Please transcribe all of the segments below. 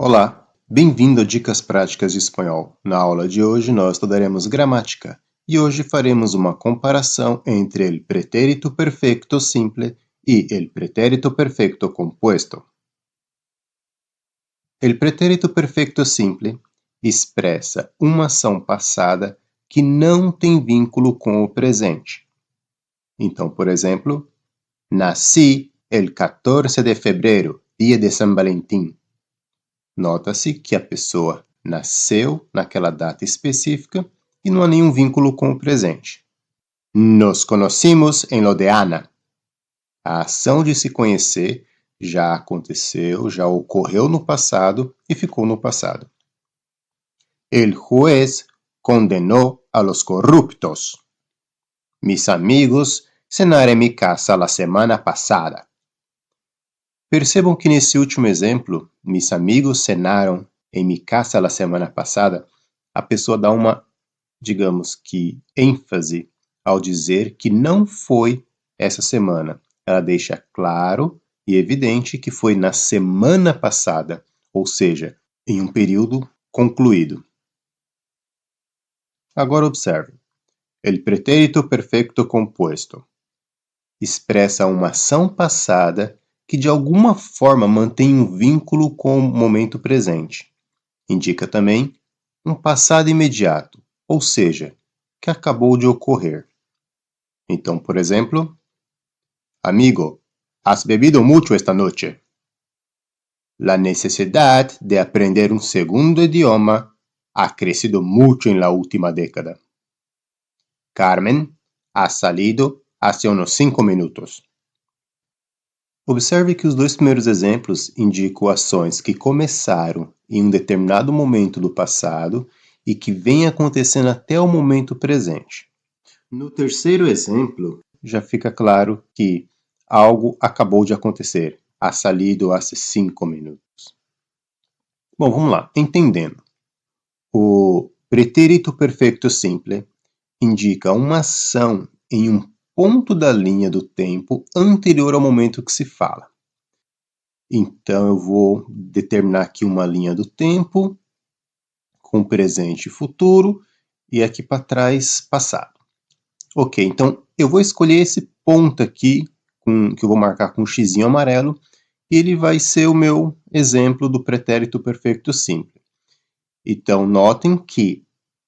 Olá, bem-vindo a Dicas Práticas de Espanhol. Na aula de hoje nós estudaremos gramática e hoje faremos uma comparação entre o pretérito perfecto simple e o pretérito perfecto compuesto. O pretérito perfecto simple expressa uma ação passada que não tem vínculo com o presente. Então, por exemplo, nasci el 14 de febrero, dia de San Valentín. Nota-se que a pessoa nasceu naquela data específica e não há nenhum vínculo com o presente. Nos conhecimos em lo de Ana. A ação de se conhecer já aconteceu, já ocorreu no passado e ficou no passado. El juez condenó a los corruptos. Mis amigos cenaram en mi casa la semana pasada. Percebam que nesse último exemplo, mis amigos cenaram em mi casa la semana passada, a pessoa dá uma, digamos que, ênfase ao dizer que não foi essa semana. Ela deixa claro e evidente que foi na semana passada, ou seja, em um período concluído. Agora observe. El pretérito perfecto compuesto expressa uma ação passada que de alguma forma mantém um vínculo com o momento presente. Indica também um passado imediato, ou seja, que acabou de ocorrer. Então, por exemplo, amigo, has bebido mucho esta noche. La necesidad de aprender un segundo idioma ha crecido mucho en la última década. Carmen ha salido hace unos 5 minutos. Observe que os dois primeiros exemplos indicam ações que começaram em um determinado momento do passado e que vêm acontecendo até o momento presente. No terceiro exemplo, já fica claro que algo acabou de acontecer. Ha salido hace 5 minutos. Bom, vamos lá. Entendendo. O pretérito perfecto simple indica uma ação em um ponto da linha do tempo anterior ao momento que se fala. Então, eu vou determinar aqui uma linha do tempo com presente e futuro e aqui para trás, passado. Ok, então eu vou escolher esse ponto aqui, que eu vou marcar com um xizinho amarelo, e ele vai ser o meu exemplo do pretérito perfeito simple. Então, notem que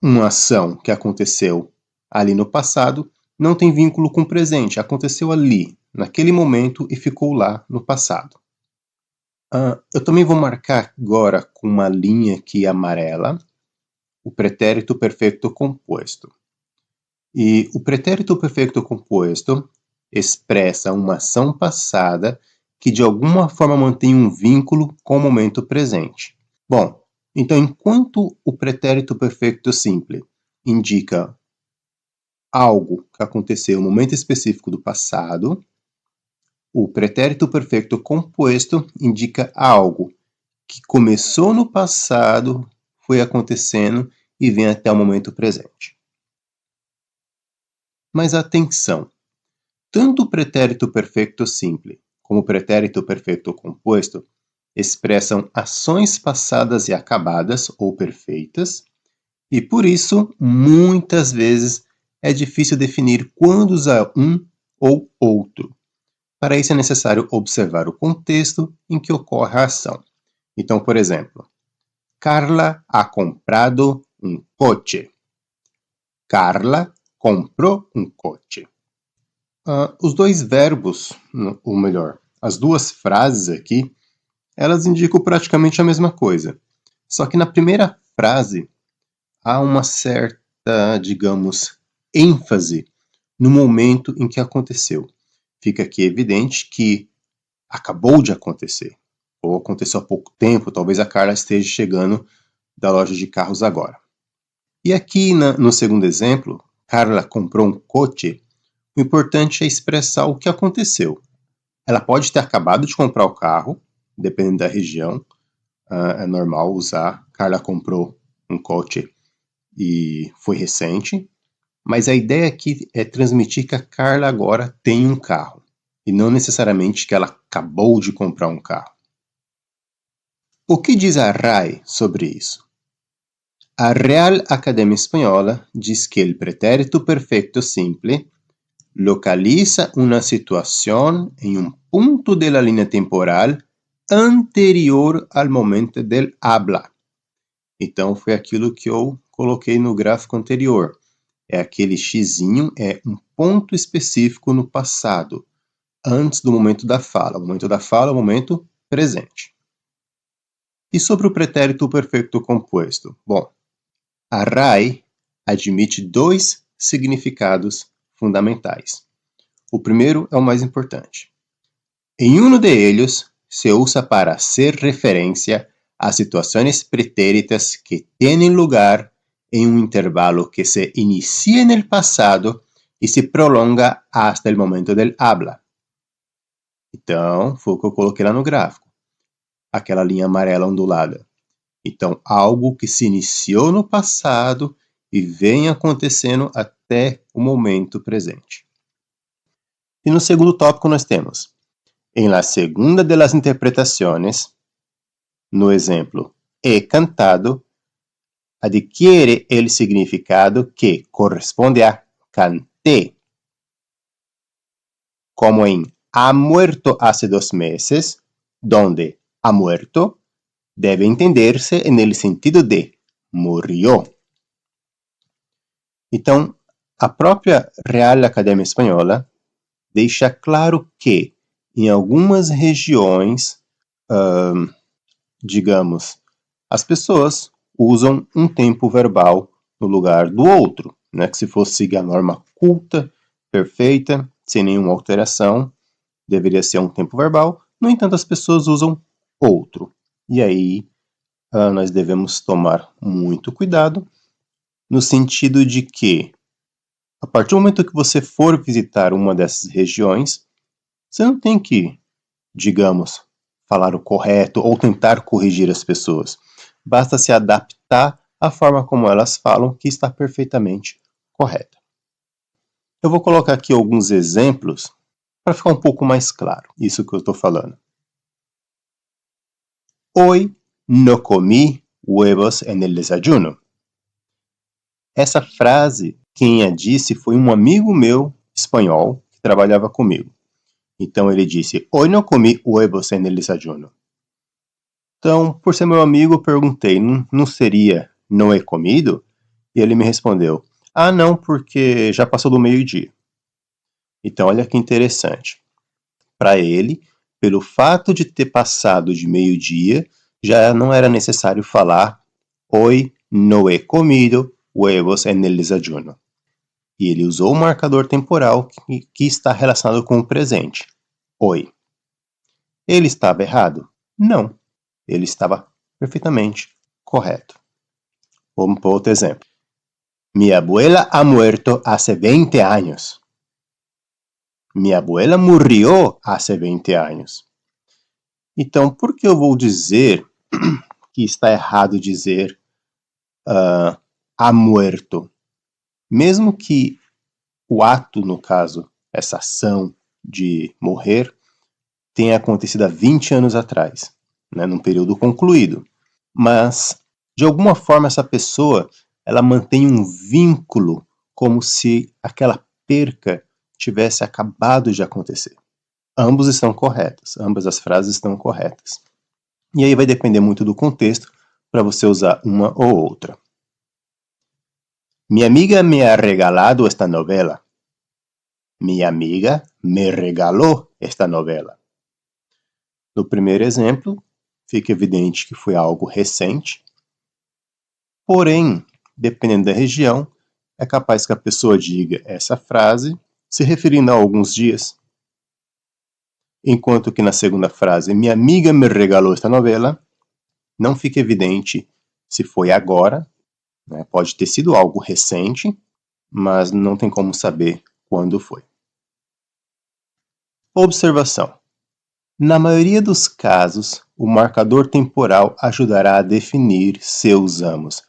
uma ação que aconteceu ali no passado não tem vínculo com o presente, aconteceu ali, naquele momento e ficou lá no passado. Eu também vou marcar agora com uma linha aqui amarela o pretérito perfeito composto. E o pretérito perfeito composto expressa uma ação passada que de alguma forma mantém um vínculo com o momento presente. Bom, então enquanto o pretérito perfeito simple indica algo que aconteceu em um momento específico do passado, o pretérito perfeito composto indica algo que começou no passado, foi acontecendo e vem até o momento presente. Mas atenção! Tanto o pretérito perfeito simple como o pretérito perfeito composto expressam ações passadas e acabadas ou perfeitas, e por isso, muitas vezes, é difícil definir quando usar um ou outro. Para isso é necessário observar o contexto em que ocorre a ação. Então, por exemplo, Carla ha comprado um coche. Carla comprou um coche. Os dois verbos, ou melhor, as duas frases aqui, elas indicam praticamente a mesma coisa. Só que na primeira frase há uma certa, digamos, ênfase no momento em que aconteceu. Fica aqui evidente que acabou de acontecer, ou aconteceu há pouco tempo, talvez a Carla esteja chegando da loja de carros agora. E aqui no segundo exemplo, Carla comprou um coche, o importante é expressar o que aconteceu. Ela pode ter acabado de comprar o carro, dependendo da região, é normal usar. Carla comprou um coche e foi recente, mas a ideia aqui é transmitir que a Carla agora tem um carro, e não necessariamente que ela acabou de comprar um carro. O que diz a RAI sobre isso? A Real Academia Espanhola diz que el pretérito perfecto simple localiza una situación en un punto de la línea temporal anterior al momento del habla. Então, foi aquilo que eu coloquei no gráfico anterior. É aquele xizinho, é um ponto específico no passado, antes do momento da fala. O momento da fala é o momento presente. E sobre o pretérito perfeito composto? Bom, a RAI admite dois significados fundamentais. O primeiro é o mais importante. Em um de ellos, se usa para hacer referencia a situaciones pretéritas que tienen lugar en un intervalo que se inicia en el pasado e se prolonga hasta el momento del habla. Então, foi o que eu coloquei lá no gráfico. Aquela linha amarela ondulada. Então, algo que se iniciou no passado e vem acontecendo até o momento presente. E no segundo tópico nós temos: en la segunda de las interpretaciones, no exemplo he cantado, adquiere el significado que corresponde a canté, como en ha muerto hace 2 meses, donde ha muerto debe entenderse en el sentido de murió. Então, a própria Real Academia Espanhola deixa claro que em algumas regiões, digamos, as pessoas usam um tempo verbal no lugar do outro, né? Que se fosse seguir a norma culta, perfeita, sem nenhuma alteração, deveria ser um tempo verbal. No entanto, as pessoas usam outro. E aí, nós devemos tomar muito cuidado, no sentido de que, a partir do momento que você for visitar uma dessas regiões, você não tem que, digamos, falar o correto ou tentar corrigir as pessoas. Basta se adaptar à forma como elas falam, que está perfeitamente correta. Eu vou colocar aqui alguns exemplos para ficar um pouco mais claro isso que eu estou falando. Hoy no comí huevos en el desayuno. Essa frase, quem a disse foi um amigo meu espanhol que trabalhava comigo. Então ele disse: Hoy no comí huevos en el desayuno. Então, por ser meu amigo, eu perguntei: não seria não he comido? E ele me respondeu: Ah, não, porque já passou do meio-dia. Então, olha que interessante. Para ele, pelo fato de ter passado de meio-dia, já não era necessário falar Hoy no he comido huevos en el desayuno. E ele usou o marcador temporal que está relacionado com o presente. Hoy. Ele estava errado? Não. Ele estava perfeitamente correto. Vamos para outro exemplo. Mi abuela ha muerto hace 20 años. Mi abuela murió hace 20 años. Então, por que eu vou dizer que está errado dizer ha muerto? Mesmo que o ato, no caso, essa ação de morrer, tenha acontecido há 20 anos atrás, né, num período concluído. Mas, de alguma forma, essa pessoa ela mantém um vínculo como se aquela perca tivesse acabado de acontecer. Ambos estão corretos, ambas as frases estão corretas. E aí vai depender muito do contexto para você usar uma ou outra. Mi amiga me ha regalado esta novela. Mi amiga me regaló esta novela. No primeiro exemplo, fica evidente que foi algo recente. Porém, dependendo da região, é capaz que a pessoa diga essa frase se referindo a alguns dias. Enquanto que na segunda frase, minha amiga me regalou esta novela, não fica evidente se foi agora, né? Pode ter sido algo recente, mas não tem como saber quando foi. Observação. Na maioria dos casos, o marcador temporal ajudará a definir se usamos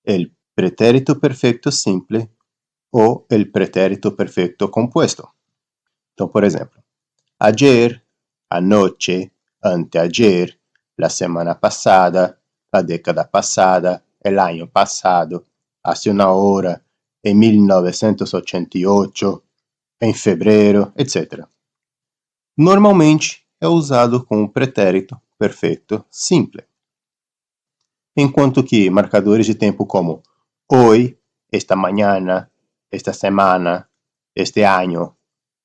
el pretérito perfecto simple ou el pretérito perfecto compuesto. Então, por exemplo, ayer, anoche, anteayer, la semana passada, la década passada, el año passado, hace una hora, em 1988, em fevereiro, etc. Normalmente é usado com o pretérito perfeito simple. Enquanto que marcadores de tempo como hoy, esta mañana, esta semana, este año,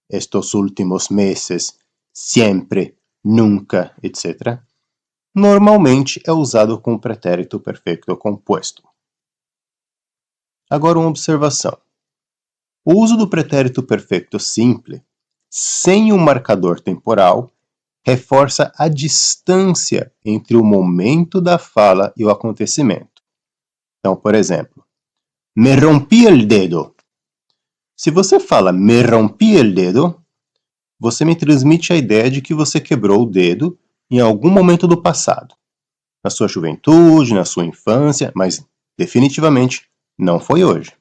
estos últimos meses, sempre, nunca, etc., normalmente é usado com o pretérito perfeito composto. Agora uma observação. O uso do pretérito perfeito simple, sem um marcador temporal, reforça a distância entre o momento da fala e o acontecimento. Então, por exemplo, me rompi el dedo. Se você fala me rompi el dedo, você me transmite a ideia de que você quebrou o dedo em algum momento do passado. Na sua juventude, na sua infância, mas definitivamente não foi hoje.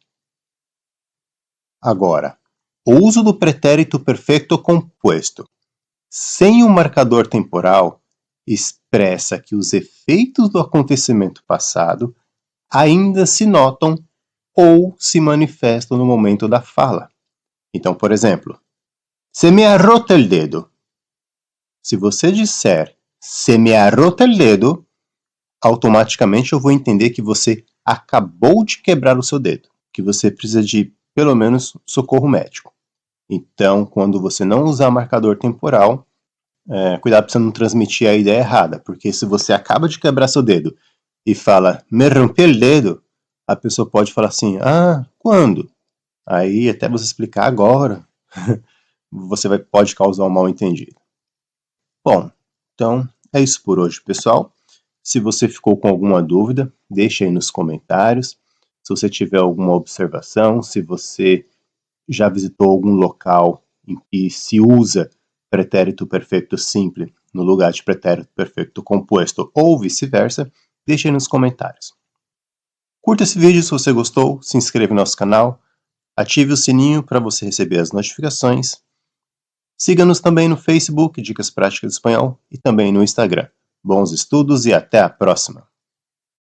Agora, o uso do pretérito perfeito composto sem um marcador temporal expressa que os efeitos do acontecimento passado ainda se notam ou se manifestam no momento da fala. Então, por exemplo, se me ha roto el dedo. Se você disser se me ha roto el dedo, automaticamente eu vou entender que você acabou de quebrar o seu dedo, que você precisa de, pelo menos, socorro médico. Então, quando você não usar marcador temporal, cuidado para você não transmitir a ideia errada, porque se você acaba de quebrar seu dedo e fala, me rompi el dedo, a pessoa pode falar assim, quando? Aí, até você explicar agora, você pode causar um mal-entendido. Bom, então é isso por hoje, pessoal. Se você ficou com alguma dúvida, deixe aí nos comentários. Se você tiver alguma observação, se você já visitou algum local em que se usa pretérito perfeito simple no lugar de pretérito perfeito composto ou vice-versa, deixe aí nos comentários. Curta esse vídeo se você gostou, se inscreva no nosso canal, ative o sininho para você receber as notificações. Siga-nos também no Facebook, Dicas Práticas de Espanhol, e também no Instagram. Bons estudos e até a próxima!